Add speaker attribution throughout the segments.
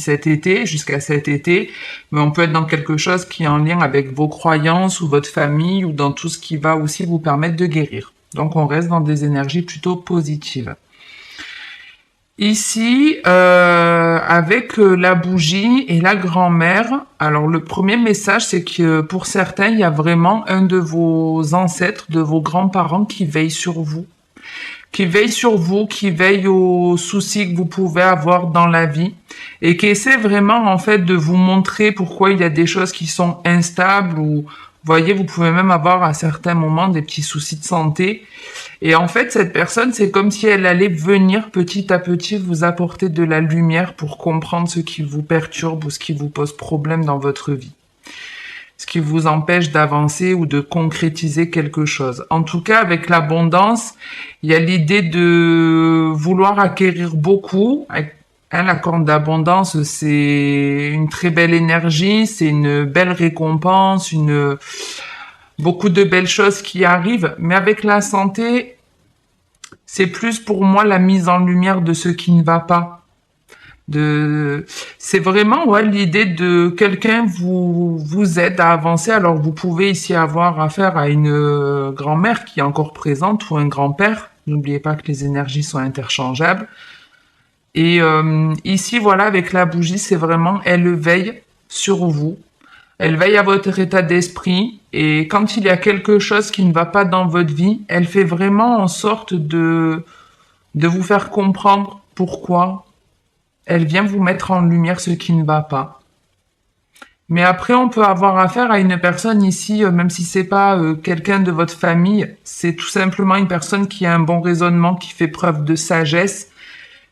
Speaker 1: cet été, jusqu'à cet été, mais on peut être dans quelque chose qui est en lien avec vos croyances ou votre famille ou dans tout ce qui va aussi vous permettre de guérir. Donc on reste dans des énergies plutôt positives. Ici, avec la bougie et la grand-mère, alors le premier message, c'est que pour certains, il y a vraiment un de vos ancêtres, de vos grands-parents qui veille sur vous. Qui veille aux soucis que vous pouvez avoir dans la vie et qui essaie vraiment en fait de vous montrer pourquoi il y a des choses qui sont instables ou vous voyez, vous pouvez même avoir à certains moments des petits soucis de santé. Et en fait, cette personne, c'est comme si elle allait venir petit à petit vous apporter de la lumière pour comprendre ce qui vous perturbe ou ce qui vous pose problème dans votre vie. Ce qui vous empêche d'avancer ou de concrétiser quelque chose. En tout cas, avec l'abondance, il y a l'idée de vouloir acquérir beaucoup. La corne d'abondance, c'est une très belle énergie, c'est une belle récompense, beaucoup de belles choses qui arrivent. Mais avec la santé, c'est plus pour moi la mise en lumière de ce qui ne va pas. C'est vraiment l'idée de quelqu'un vous aide à avancer. Alors vous pouvez ici avoir affaire à une grand-mère qui est encore présente ou un grand-père. N'oubliez pas que les énergies sont interchangeables. Et ici avec la bougie, c'est vraiment elle veille sur vous. Elle veille à votre état d'esprit et quand il y a quelque chose qui ne va pas dans votre vie, elle fait vraiment en sorte de vous faire comprendre pourquoi. Elle vient vous mettre en lumière ce qui ne va pas. Mais après, on peut avoir affaire à une personne ici, même si c'est pas quelqu'un de votre famille, c'est tout simplement une personne qui a un bon raisonnement, qui fait preuve de sagesse.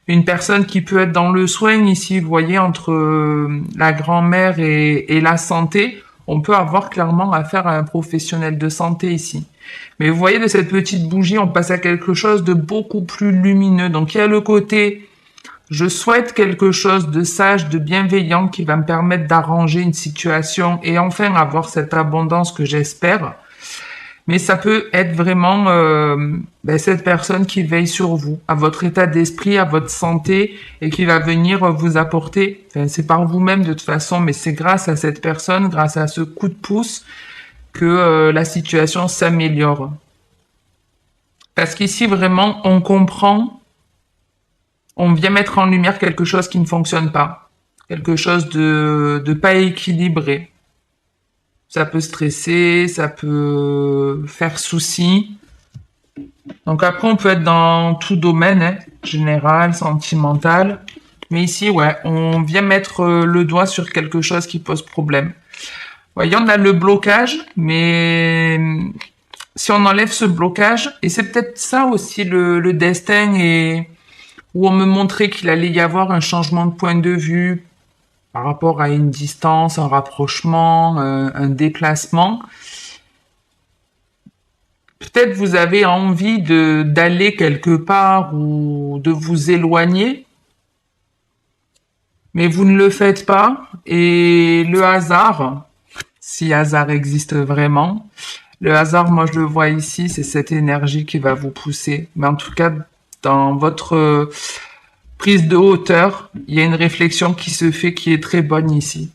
Speaker 1: Une personne qui peut être dans le soin ici, vous voyez, entre la grand-mère et la santé, on peut avoir clairement affaire à un professionnel de santé ici. Mais vous voyez, de cette petite bougie, on passe à quelque chose de beaucoup plus lumineux. Donc il y a le côté... Je souhaite quelque chose de sage, de bienveillant qui va me permettre d'arranger une situation et enfin avoir cette abondance que j'espère. Mais ça peut être vraiment cette personne qui veille sur vous, à votre état d'esprit, à votre santé et qui va venir vous apporter. C'est par vous-même de toute façon, mais c'est grâce à cette personne, grâce à ce coup de pouce que la situation s'améliore. Parce qu'ici vraiment, on comprend. On vient mettre en lumière quelque chose qui ne fonctionne pas. Quelque chose de pas équilibré. Ça peut stresser, ça peut faire souci. Donc après, on peut être dans tout domaine, général, sentimental. Mais ici, on vient mettre le doigt sur quelque chose qui pose problème. Voyez, on a le blocage, mais si on enlève ce blocage, et c'est peut-être ça aussi le destin et... où on me montrait qu'il allait y avoir un changement de point de vue par rapport à une distance, un rapprochement, un déplacement. Peut-être vous avez envie d'aller quelque part ou de vous éloigner, mais vous ne le faites pas. Et le hasard, si hasard existe vraiment, le hasard, moi je le vois ici, c'est cette énergie qui va vous pousser. Mais en tout cas, dans votre prise de hauteur, il y a une réflexion qui se fait qui est très bonne ici.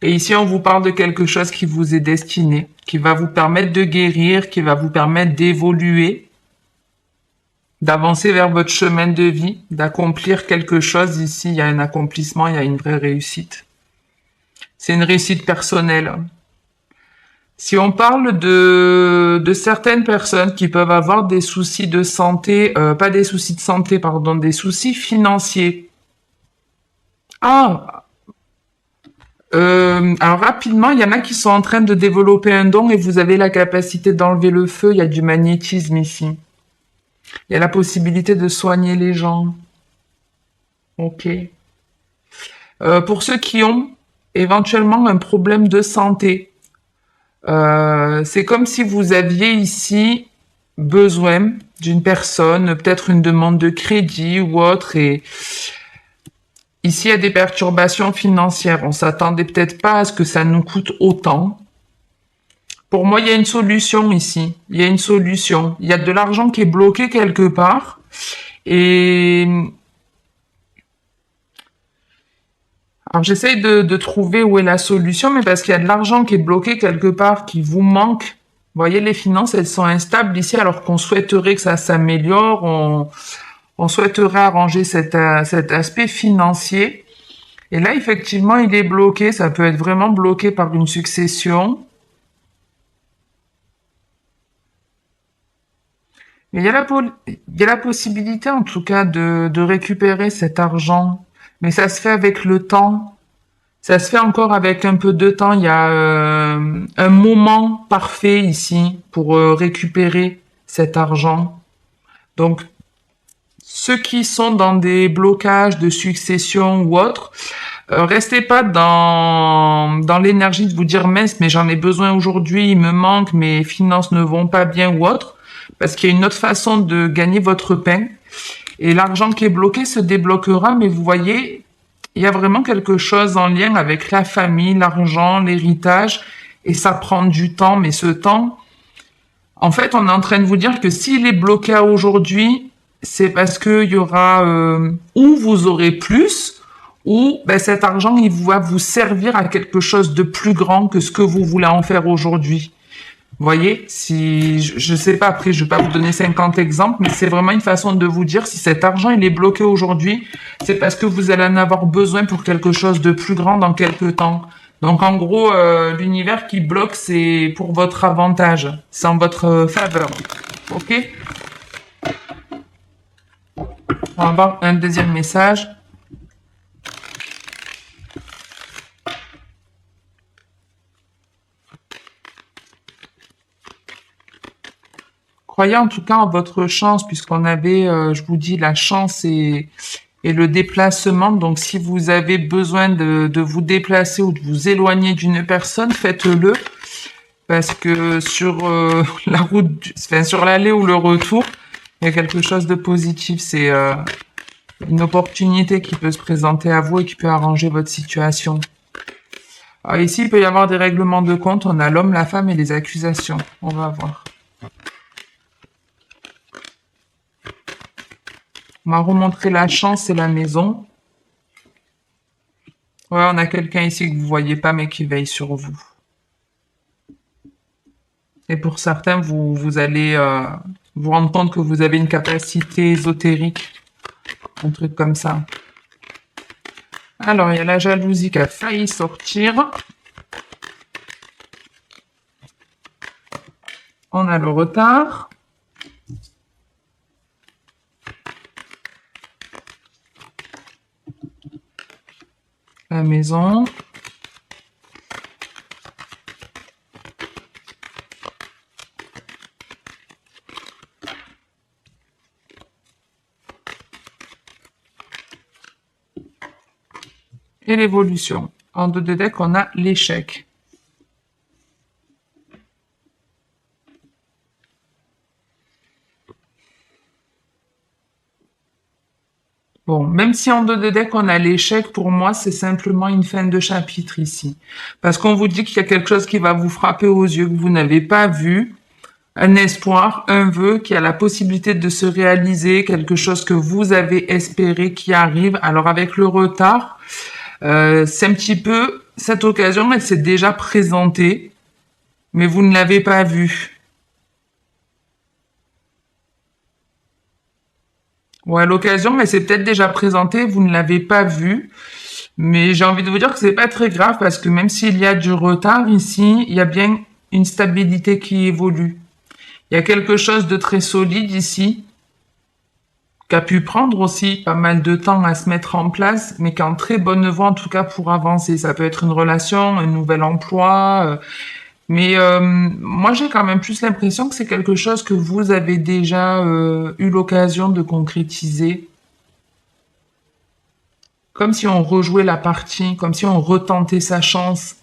Speaker 1: Et ici, on vous parle de quelque chose qui vous est destiné, qui va vous permettre de guérir, qui va vous permettre d'évoluer, d'avancer vers votre chemin de vie, d'accomplir quelque chose. Ici, il y a un accomplissement, il y a une vraie réussite. C'est une réussite personnelle. Si on parle de certaines personnes qui peuvent avoir des soucis de santé, pas des soucis de santé, pardon, des soucis financiers. Alors rapidement, il y en a qui sont en train de développer un don et vous avez la capacité d'enlever le feu, il y a du magnétisme ici. Il y a la possibilité de soigner les gens. Ok. Pour ceux qui ont éventuellement un problème de santé, c'est comme si vous aviez ici besoin d'une personne, peut-être une demande de crédit ou autre, et ici il y a des perturbations financières. On s'attendait peut-être pas à ce que ça nous coûte autant. Pour moi, il y a une solution ici. Il y a une solution. Il y a de l'argent qui est bloqué quelque part, et Alors j'essaye de trouver où est la solution, mais parce qu'il y a de l'argent qui est bloqué quelque part, qui vous manque. Vous voyez, les finances, elles sont instables ici, alors qu'on souhaiterait que ça s'améliore. On souhaiterait arranger cet aspect financier. Et là, effectivement, il est bloqué. Ça peut être vraiment bloqué par une succession. Mais il y a la possibilité, en tout cas, de récupérer cet argent. Mais ça se fait avec le temps. Ça se fait encore avec un peu de temps. Il y a un moment parfait ici pour récupérer cet argent. Donc, ceux qui sont dans des blocages de succession ou autre, restez pas dans l'énergie de vous dire mince, mais j'en ai besoin aujourd'hui, il me manque, mes finances ne vont pas bien ou autre, parce qu'il y a une autre façon de gagner votre pain. Et l'argent qui est bloqué se débloquera, mais vous voyez, il y a vraiment quelque chose en lien avec la famille, l'argent, l'héritage, et ça prend du temps, mais ce temps, en fait, on est en train de vous dire que s'il est bloqué à aujourd'hui, c'est parce qu'il y aura ou vous aurez plus, ou ben, cet argent il va vous servir à quelque chose de plus grand que ce que vous voulez en faire aujourd'hui. Vous voyez, si je sais pas, après je vais pas vous donner 50 exemples, mais c'est vraiment une façon de vous dire si cet argent il est bloqué aujourd'hui, c'est parce que vous allez en avoir besoin pour quelque chose de plus grand dans quelques temps. Donc en gros, l'univers qui bloque, c'est pour votre avantage, c'est en votre faveur. Ok? On va avoir un deuxième message. Croyez en tout cas en votre chance, puisqu'on avait, je vous dis, la chance et le déplacement. Donc, si vous avez besoin de vous déplacer ou de vous éloigner d'une personne, faites-le. Parce que sur la route, enfin, sur l'aller ou le retour, il y a quelque chose de positif. C'est une opportunité qui peut se présenter à vous et qui peut arranger votre situation. Alors ici, il peut y avoir des règlements de compte. On a l'homme, la femme et les accusations. On va voir. On m'a remontré la chance et la maison. Ouais, on a quelqu'un ici que vous voyez pas, mais qui veille sur vous. Et pour certains, vous allez vous rendre compte que vous avez une capacité ésotérique. Un truc comme ça. Alors, il y a la jalousie qui a failli sortir. On a le retard. La maison. Et l'évolution. En dos de deck, on a l'échec. Bon, même si en dos de deck, on a l'échec, pour moi, c'est simplement une fin de chapitre ici. Parce qu'on vous dit qu'il y a quelque chose qui va vous frapper aux yeux que vous n'avez pas vu. Un espoir, un vœu qui a la possibilité de se réaliser, quelque chose que vous avez espéré qui arrive. Alors avec le retard, c'est un petit peu cette occasion, elle s'est déjà présentée, mais vous ne l'avez pas vue. Ouais, l'occasion, elle s'est peut-être déjà présentée, vous ne l'avez pas vue. Mais j'ai envie de vous dire que c'est pas très grave parce que même s'il y a du retard ici, il y a bien une stabilité qui évolue. Il y a quelque chose de très solide ici, qui a pu prendre aussi pas mal de temps à se mettre en place, mais qui est en très bonne voie en tout cas pour avancer. Ça peut être une relation, un nouvel emploi, mais moi j'ai quand même plus l'impression que c'est quelque chose que vous avez déjà eu l'occasion de concrétiser. Comme si on rejouait la partie, comme si on retentait sa chance.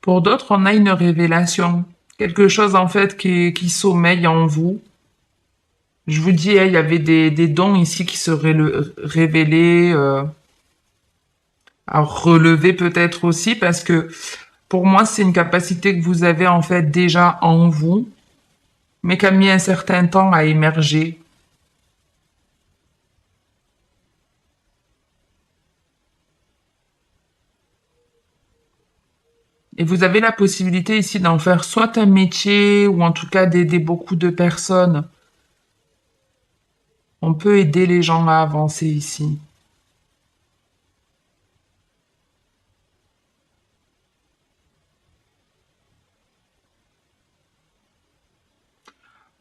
Speaker 1: Pour d'autres, on a une révélation. Quelque chose en fait qui sommeille en vous. Je vous dis, il y avait des dons ici qui seraient révélés, à relever peut-être aussi, parce que pour moi, c'est une capacité que vous avez en fait déjà en vous. mais qui a mis un certain temps à émerger. Et vous avez la possibilité ici d'en faire soit un métier ou en tout cas d'aider beaucoup de personnes. On peut aider les gens à avancer ici.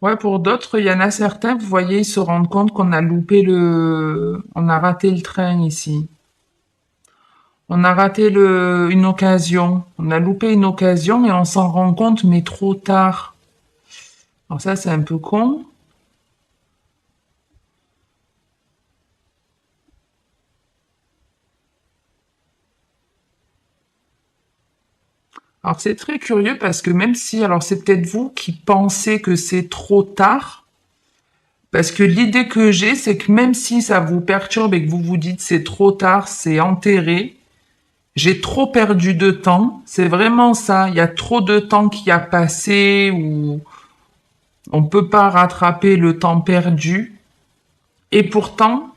Speaker 1: Ouais, pour d'autres, il y en a certains, vous voyez, ils se rendent compte qu'on a on a raté le train ici. On a raté une occasion. On a loupé une occasion et on s'en rend compte, mais trop tard. Alors ça, c'est un peu con. Alors c'est très curieux parce que même si, alors c'est peut-être vous qui pensez que c'est trop tard, parce que l'idée que j'ai, c'est que même si ça vous perturbe et que vous vous dites c'est trop tard, c'est enterré, j'ai trop perdu de temps, c'est vraiment ça. Il y a trop de temps qui a passé ou on peut pas rattraper le temps perdu. Et pourtant,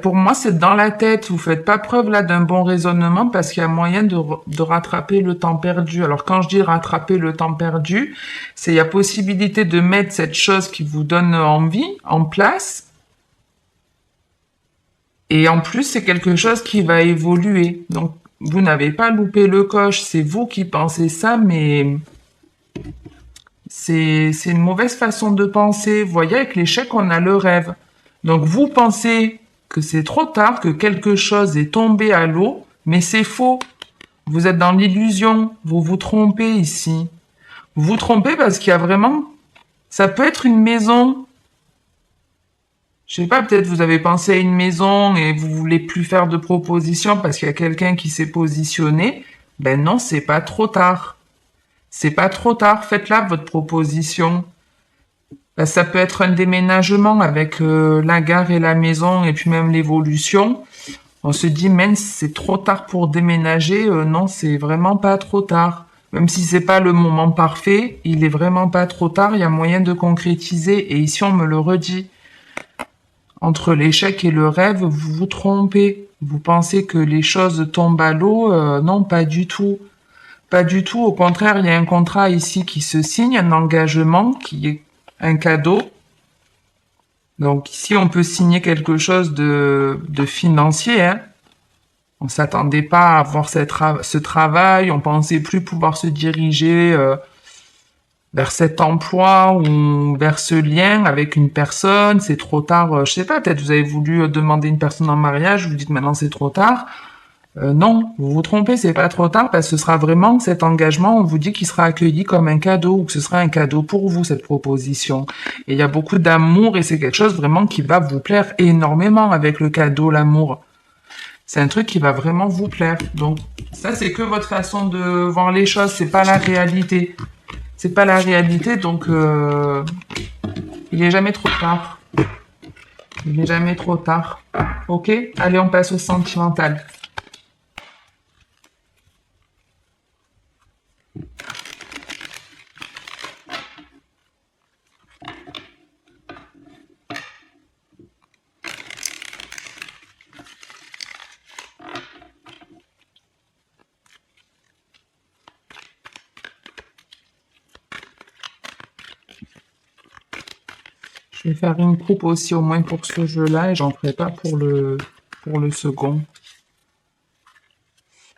Speaker 1: pour moi, c'est dans la tête. Vous faites pas preuve là d'un bon raisonnement parce qu'il y a moyen de rattraper le temps perdu. Alors quand je dis rattraper le temps perdu, c'est il y a possibilité de mettre cette chose qui vous donne envie en place. Et en plus, c'est quelque chose qui va évoluer. Donc, vous n'avez pas loupé le coche. C'est vous qui pensez ça, mais c'est une mauvaise façon de penser. Vous voyez, avec l'échec, on a le rêve. Donc, vous pensez que c'est trop tard, que quelque chose est tombé à l'eau, mais c'est faux. Vous êtes dans l'illusion. Vous vous trompez ici. Vous vous trompez parce qu'il y a vraiment... Ça peut être une maison. Je sais pas, peut-être vous avez pensé à une maison et vous voulez plus faire de propositions parce qu'il y a quelqu'un qui s'est positionné. Ben non, c'est pas trop tard. C'est pas trop tard. Faites-la votre proposition. Ben, ça peut être un déménagement avec la gare et la maison et puis même l'évolution. On se dit, mince, c'est trop tard pour déménager. Non, c'est vraiment pas trop tard. Même si c'est pas le moment parfait, il est vraiment pas trop tard. Il y a moyen de concrétiser. Et ici, on me le redit. Entre l'échec et le rêve, vous vous trompez. Vous pensez que les choses tombent à l'eau. Non, pas du tout. Pas du tout. Au contraire, il y a un contrat ici qui se signe, un engagement qui est un cadeau. Donc ici, on peut signer quelque chose de financier. Hein. On s'attendait pas à avoir ce travail. On pensait plus pouvoir se diriger vers cet emploi ou vers ce lien avec une personne, c'est trop tard, je sais pas, peut-être vous avez voulu demander une personne en mariage, vous dites maintenant c'est trop tard. Non, vous vous trompez, c'est pas trop tard parce que ce sera vraiment cet engagement, on vous dit qu'il sera accueilli comme un cadeau ou que ce sera un cadeau pour vous, cette proposition. Et il y a beaucoup d'amour et c'est quelque chose vraiment qui va vous plaire énormément avec le cadeau, l'amour. C'est un truc qui va vraiment vous plaire. Donc, ça, c'est que votre façon de voir les choses, c'est pas la réalité. C'est pas la réalité, donc il est jamais trop tard. Il est jamais trop tard. Ok? Allez, on passe au sentimental. Je vais faire une coupe aussi au moins pour ce jeu-là et j'en ferai pas pour le second.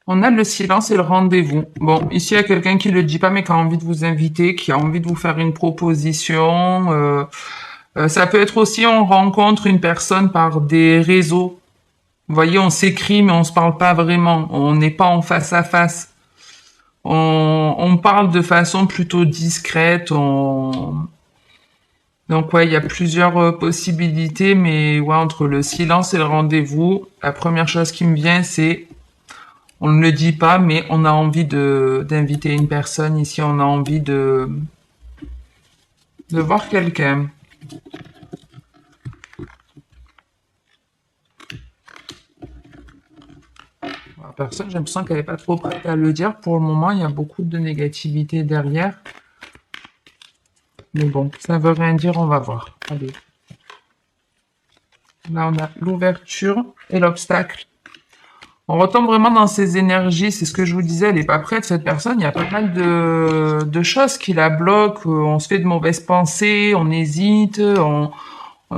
Speaker 1: On a le silence et le rendez-vous. Bon, ici il y a quelqu'un qui le dit pas mais qui a envie de vous inviter, qui a envie de vous faire une proposition. Ça peut être aussi on rencontre une personne par des réseaux. Vous voyez, on s'écrit mais on se parle pas vraiment. On n'est pas en face à face. On parle de façon plutôt discrète. Donc ouais, il y a plusieurs possibilités, mais ouais, entre le silence et le rendez-vous, la première chose qui me vient, c'est on ne le dit pas, mais on a envie d'inviter une personne ici, on a envie de voir quelqu'un. La personne, j'ai l'impression qu'elle n'est pas trop prête à le dire. Pour le moment, il y a beaucoup de négativité derrière. Mais bon, ça veut rien dire, on va voir. Allez. Là, on a l'ouverture et l'obstacle. On retombe vraiment dans ses énergies, c'est ce que je vous disais, elle n'est pas prête, cette personne. Il y a pas mal de choses qui la bloquent. On se fait de mauvaises pensées, on hésite, on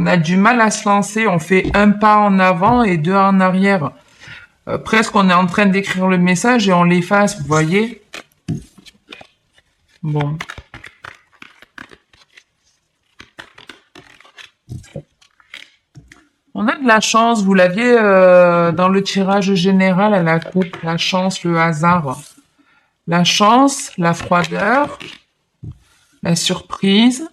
Speaker 1: a du mal à se lancer. On fait un pas en avant et deux en arrière. Presque on est en train d'écrire le message et on l'efface, vous voyez. Bon. On a de la chance, vous l'aviez dans le tirage général à la coupe, la chance, le hasard. La chance, la froideur, la surprise.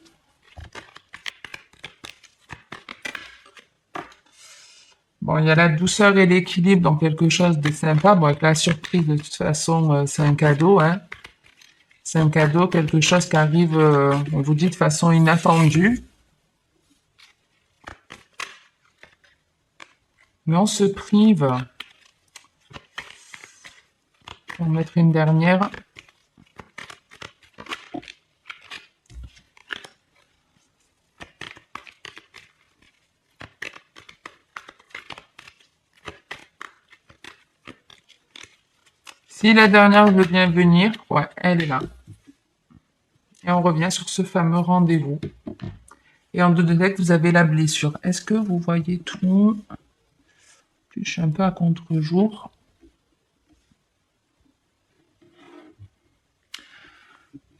Speaker 1: Bon, il y a la douceur et l'équilibre dans quelque chose de sympa. Bon, avec la surprise, de toute façon, c'est un cadeau, hein. C'est un cadeau, quelque chose qui arrive, on vous dit, de façon inattendue. Mais on se prive. On va mettre une dernière. Si la dernière veut bien venir, ouais, elle est là. Et on revient sur ce fameux rendez-vous. Et en dos de deck, vous avez la blessure. Est-ce que vous voyez tout? Je suis un peu à contre-jour.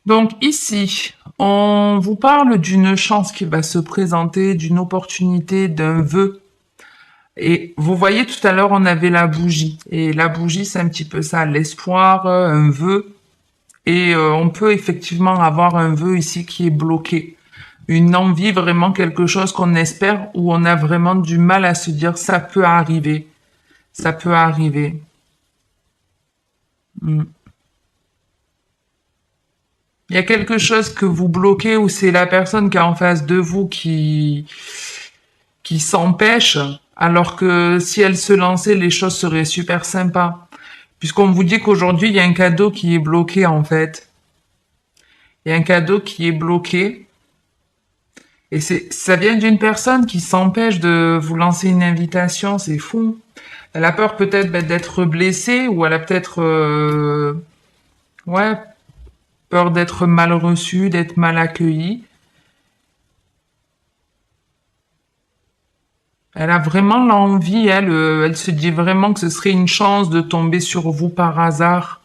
Speaker 1: Donc ici, on vous parle d'une chance qui va se présenter, d'une opportunité, d'un vœu. Et vous voyez, tout à l'heure, on avait la bougie. Et la bougie, c'est un petit peu ça, l'espoir, un vœu. Et on peut effectivement avoir un vœu ici qui est bloqué. Une envie, vraiment quelque chose qu'on espère, où on a vraiment du mal à se dire ça peut arriver. Ça peut arriver. Mm. Il y a quelque chose que vous bloquez ou c'est la personne qui est en face de vous qui s'empêche, alors que si elle se lançait, les choses seraient super sympas. Puisqu'on vous dit qu'aujourd'hui, il y a un cadeau qui est bloqué, en fait. Il y a un cadeau qui est bloqué. Et ça vient d'une personne qui s'empêche de vous lancer une invitation, c'est fou. Elle a peur peut-être d'être blessée ou elle a peut-être, ouais, peur d'être mal reçue, d'être mal accueillie. Elle a vraiment l'envie, elle se dit vraiment que ce serait une chance de tomber sur vous par hasard.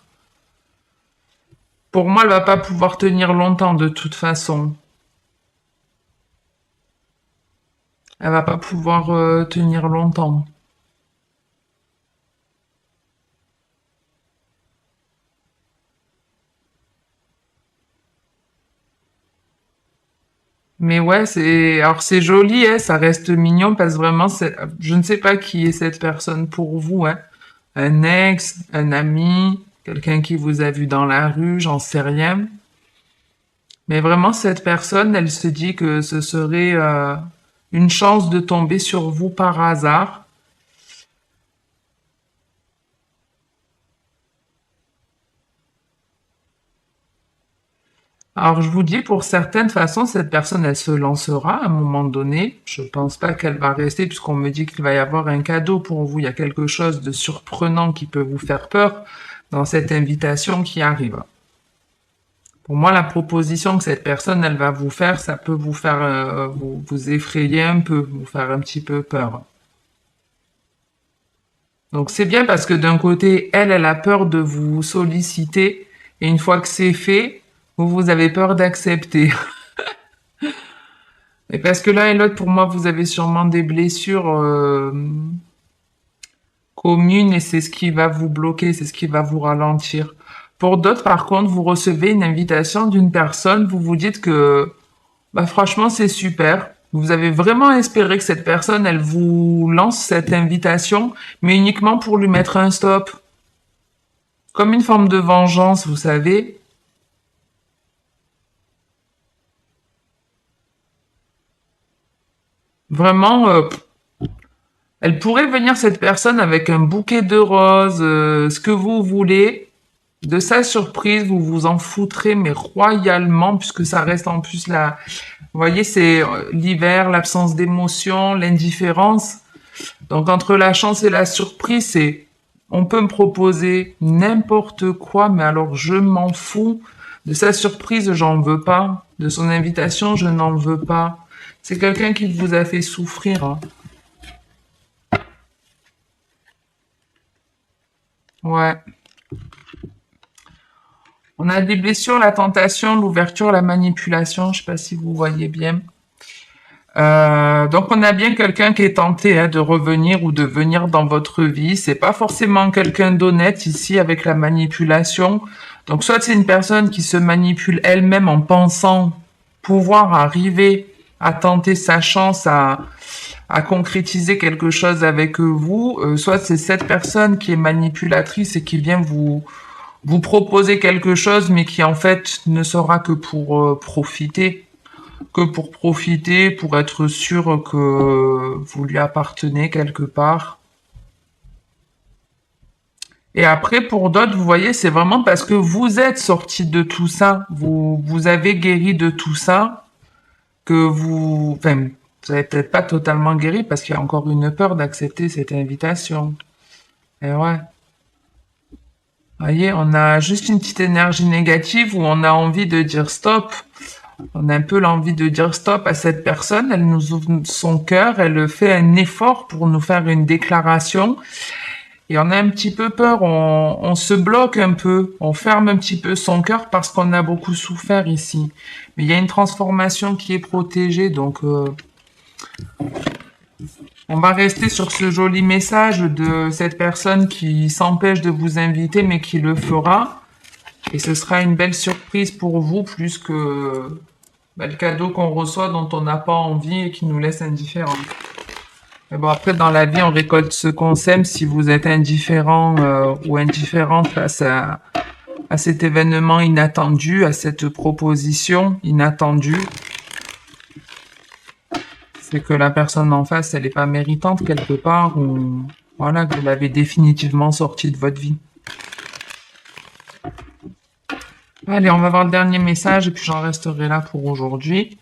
Speaker 1: Pour moi, elle va pas pouvoir tenir longtemps de toute façon. Elle va pas pouvoir tenir longtemps. Mais ouais, alors c'est joli, hein, ça reste mignon parce que vraiment, je ne sais pas qui est cette personne pour vous, hein. Un ex, un ami, quelqu'un qui vous a vu dans la rue, j'en sais rien. Mais vraiment, cette personne, elle se dit que ce serait une chance de tomber sur vous par hasard. Alors, je vous dis, pour certaines façons, cette personne, elle se lancera à un moment donné. Je pense pas qu'elle va rester, puisqu'on me dit qu'il va y avoir un cadeau pour vous. Il y a quelque chose de surprenant qui peut vous faire peur dans cette invitation qui arrive. Pour moi, la proposition que cette personne, elle va vous faire, ça peut vous faire vous effrayer un peu, vous faire un petit peu peur. Donc c'est bien parce que d'un côté, elle a peur de vous solliciter, et une fois que c'est fait, vous avez peur d'accepter. Et parce que l'un et l'autre, pour moi, vous avez sûrement des blessures communes et c'est ce qui va vous bloquer, c'est ce qui va vous ralentir. Pour d'autres, par contre, vous recevez une invitation d'une personne, vous vous dites que, bah, franchement, c'est super. Vous avez vraiment espéré que cette personne, elle vous lance cette invitation, mais uniquement pour lui mettre un stop. Comme une forme de vengeance, vous savez. Vraiment, elle pourrait venir cette personne avec un bouquet de roses, ce que vous voulez, De sa surprise, vous vous en foutrez, mais royalement, puisque ça reste en plus la... Vous voyez, c'est l'hiver, l'absence d'émotion, l'indifférence. Donc entre la chance et la surprise, c'est... On peut me proposer n'importe quoi, mais alors je m'en fous. De sa surprise, j'en veux pas. De son invitation, je n'en veux pas. C'est quelqu'un qui vous a fait souffrir, hein. Ouais. On a des blessures, la tentation, l'ouverture, la manipulation. Je sais pas si vous voyez bien. Donc on a bien quelqu'un qui est tenté de revenir ou de venir dans votre vie. C'est pas forcément quelqu'un d'honnête ici avec la manipulation. Donc soit c'est une personne qui se manipule elle-même en pensant pouvoir arriver à tenter sa chance à concrétiser quelque chose avec vous. Soit c'est cette personne qui est manipulatrice et qui vient vous proposer quelque chose, mais qui en fait ne sera que pour profiter, pour être sûr que vous lui appartenez quelque part. Et après, pour d'autres, vous voyez, c'est vraiment parce que vous êtes sorti de tout ça, vous avez guéri de tout ça, que enfin, vous avez peut-être pas totalement guéri parce qu'il y a encore une peur d'accepter cette invitation. Et ouais. Vous voyez, on a juste une petite énergie négative où on a envie de dire stop. On a un peu l'envie de dire stop à cette personne. Elle nous ouvre son cœur, elle fait un effort pour nous faire une déclaration. Et on a un petit peu peur, on se bloque un peu, on ferme un petit peu son cœur parce qu'on a beaucoup souffert ici. Mais il y a une transformation qui est protégée, donc on va rester sur ce joli message de cette personne qui s'empêche de vous inviter mais qui le fera. Et ce sera une belle surprise pour vous plus que le cadeau qu'on reçoit dont on n'a pas envie et qui nous laisse indifférents. Mais bon, après, dans la vie, on récolte ce qu'on sème. Si vous êtes indifférent ou indifférente face à cet événement inattendu, à cette proposition inattendue, c'est que la personne en face, elle n'est pas méritante quelque part ou voilà, que vous l'avez définitivement sortie de votre vie. Allez, on va voir le dernier message et puis j'en resterai là pour aujourd'hui.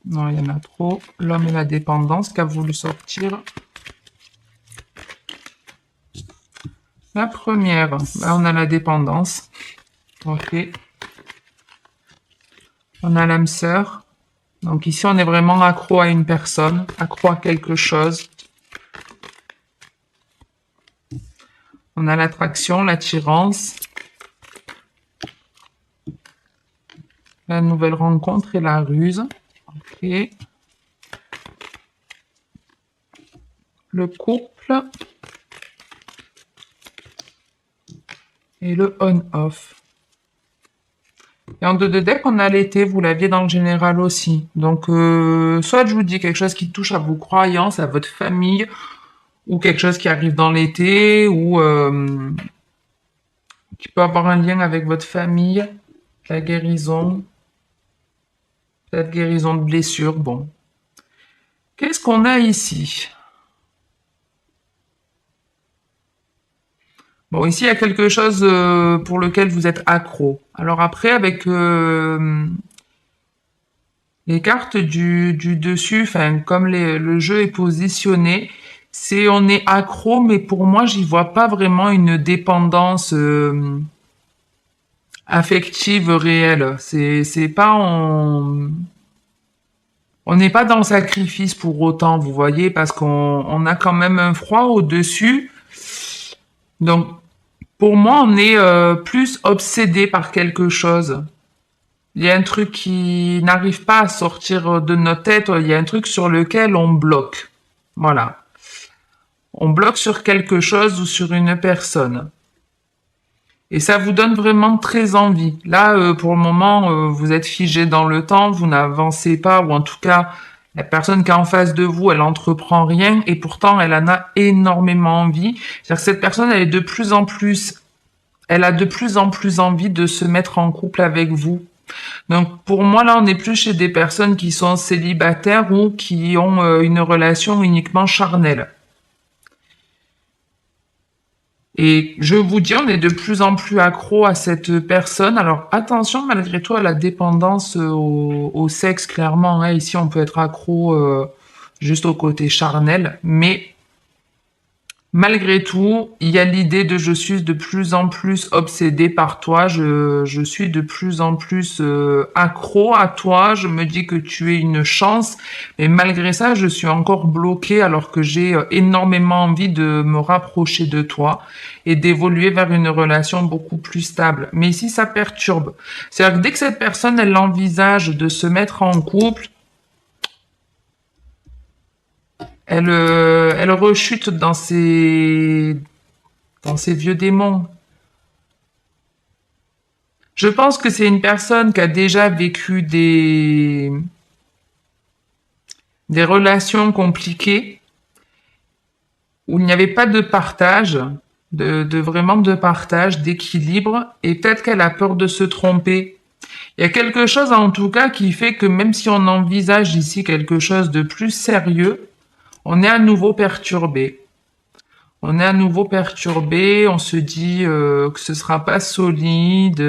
Speaker 1: Non, il y en a trop. L'homme et la dépendance qu'a voulu sortir. La première, là, on a la dépendance. Ok. On a l'âme sœur. Donc ici, on est vraiment accro à une personne, accro à quelque chose. On a l'attraction, l'attirance. La nouvelle rencontre et la ruse. Ok. Le couple. Et le on-off. Et en 2 de deck, on a l'été, vous l'aviez dans le général aussi. Donc, soit je vous dis quelque chose qui touche à vos croyances, à votre famille, ou quelque chose qui arrive dans l'été, ou qui peut avoir un lien avec votre famille, la guérison, peut-être guérison de blessures, bon. Qu'est-ce qu'on a ici? Bon, ici, il y a quelque chose pour lequel vous êtes accro. Alors après, avec les cartes du dessus, enfin, comme le jeu est positionné, on est accro, mais pour moi, j'y vois pas vraiment une dépendance affective réelle. C'est pas on n'est pas dans le sacrifice pour autant, vous voyez, parce qu'on a quand même un froid au-dessus. Donc, pour moi, on est plus obsédé par quelque chose. Il y a un truc qui n'arrive pas à sortir de notre tête. Il y a un truc sur lequel on bloque. Voilà. On bloque sur quelque chose ou sur une personne. Et ça vous donne vraiment très envie. Là, pour le moment, vous êtes figé dans le temps, vous n'avancez pas, ou en tout cas, la personne qui est en face de vous, elle entreprend rien, et pourtant, elle en a énormément envie. C'est-à-dire que cette personne, elle a de plus en plus envie de se mettre en couple avec vous. Donc, pour moi, là, on n'est plus chez des personnes qui sont célibataires ou qui ont une relation uniquement charnelle. Et je vous dis, on est de plus en plus accro à cette personne. Alors attention, malgré tout, à la dépendance au sexe, clairement. Hein. Ici, on peut être accro juste au côté charnel. Mais malgré tout, il y a l'idée de je suis de plus en plus obsédé par toi, je suis de plus en plus accro à toi, je me dis que tu es une chance, mais malgré ça, je suis encore bloqué alors que j'ai énormément envie de me rapprocher de toi et d'évoluer vers une relation beaucoup plus stable. Mais ici, ça perturbe. C'est-à-dire que dès que cette personne, elle envisage de se mettre en couple, elle rechute dans ses vieux démons. Je pense que c'est une personne qui a déjà vécu des relations compliquées où il n'y avait pas de partage, de vraiment de partage, d'équilibre, et peut-être qu'elle a peur de se tromper. Il y a quelque chose en tout cas qui fait que même si on envisage ici quelque chose de plus sérieux, on est à nouveau perturbé. On est à nouveau perturbé, on se dit que ce sera pas solide.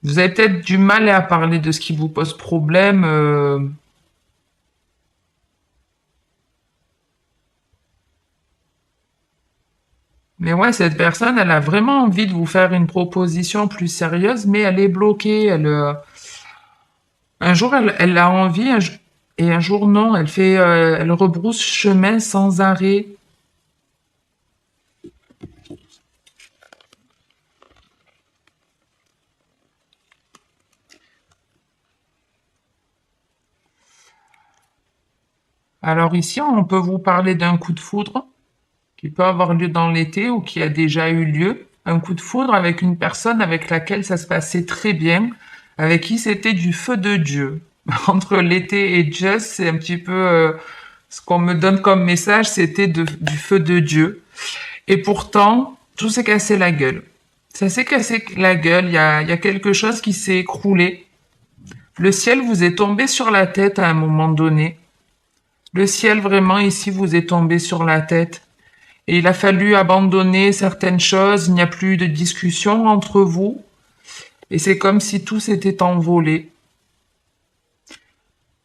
Speaker 1: Vous avez peut-être du mal à parler de ce qui vous pose problème. Mais ouais, cette personne, elle a vraiment envie de vous faire une proposition plus sérieuse, mais elle est bloquée. Un jour, elle a envie, et un jour non. Elle rebrousse chemin sans arrêt. Alors ici, on peut vous parler d'un coup de foudre qui peut avoir lieu dans l'été ou qui a déjà eu lieu. Un coup de foudre avec une personne avec laquelle ça se passait très bien, avec qui c'était du feu de Dieu. Entre l'été et Just, c'est un petit peu ce qu'on me donne comme message, c'était du feu de Dieu. Et pourtant, tout s'est cassé la gueule. Ça s'est cassé la gueule, il y a quelque chose qui s'est écroulé. Le ciel vous est tombé sur la tête à un moment donné. Le ciel vraiment ici vous est tombé sur la tête. Et il a fallu abandonner certaines choses, il n'y a plus de discussion entre vous. Et c'est comme si tout s'était envolé.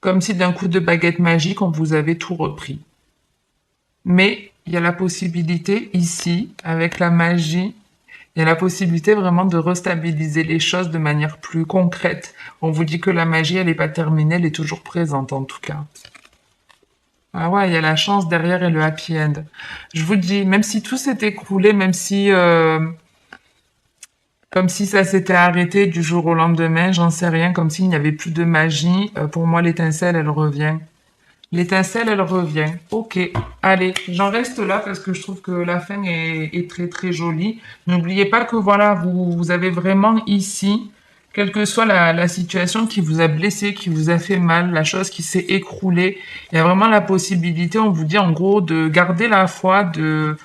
Speaker 1: Comme si d'un coup de baguette magique, on vous avait tout repris. Mais il y a la possibilité ici, avec la magie, il y a la possibilité vraiment de restabiliser les choses de manière plus concrète. On vous dit que la magie, elle n'est pas terminée, elle est toujours présente en tout cas. Ah ouais, il y a la chance derrière et le happy end. Je vous dis, même si tout s'est écroulé, même si comme si ça s'était arrêté du jour au lendemain, j'en sais rien, comme s'il n'y avait plus de magie, pour moi l'étincelle, elle revient. L'étincelle, elle revient. Ok, allez, j'en reste là parce que je trouve que la fin est très très jolie. N'oubliez pas que voilà, vous avez vraiment ici, quelle que soit la situation qui vous a blessé, qui vous a fait mal, la chose qui s'est écroulée, il y a vraiment la possibilité, on vous dit en gros, de garder la foi, de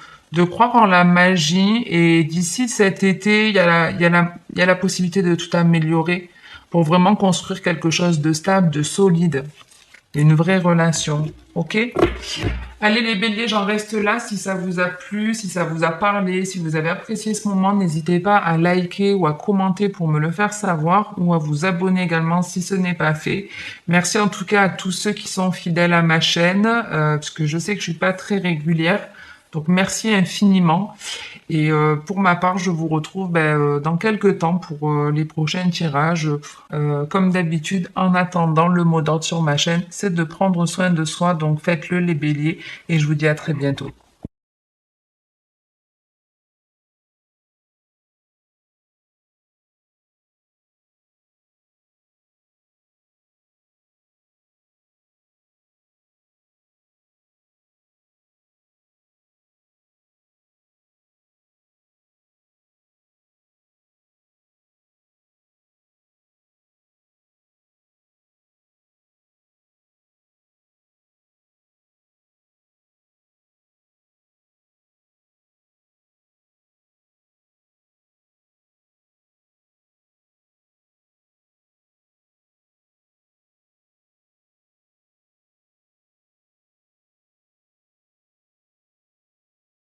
Speaker 1: croire en la magie. Et d'ici cet été, il y a la possibilité de tout améliorer pour vraiment construire quelque chose de stable, de solide. Une vraie relation. Ok? Allez les béliers, j'en reste là. Si ça vous a plu, si ça vous a parlé, si vous avez apprécié ce moment, n'hésitez pas à liker ou à commenter pour me le faire savoir ou à vous abonner également si ce n'est pas fait. Merci en tout cas à tous ceux qui sont fidèles à ma chaîne, parce que je sais que je suis pas très régulière. Donc merci infiniment. Et pour ma part, je vous retrouve dans quelques temps pour les prochains tirages. Comme d'habitude, en attendant, le mot d'ordre sur ma chaîne, c'est de prendre soin de soi. Donc faites-le les béliers et je vous dis à très bientôt.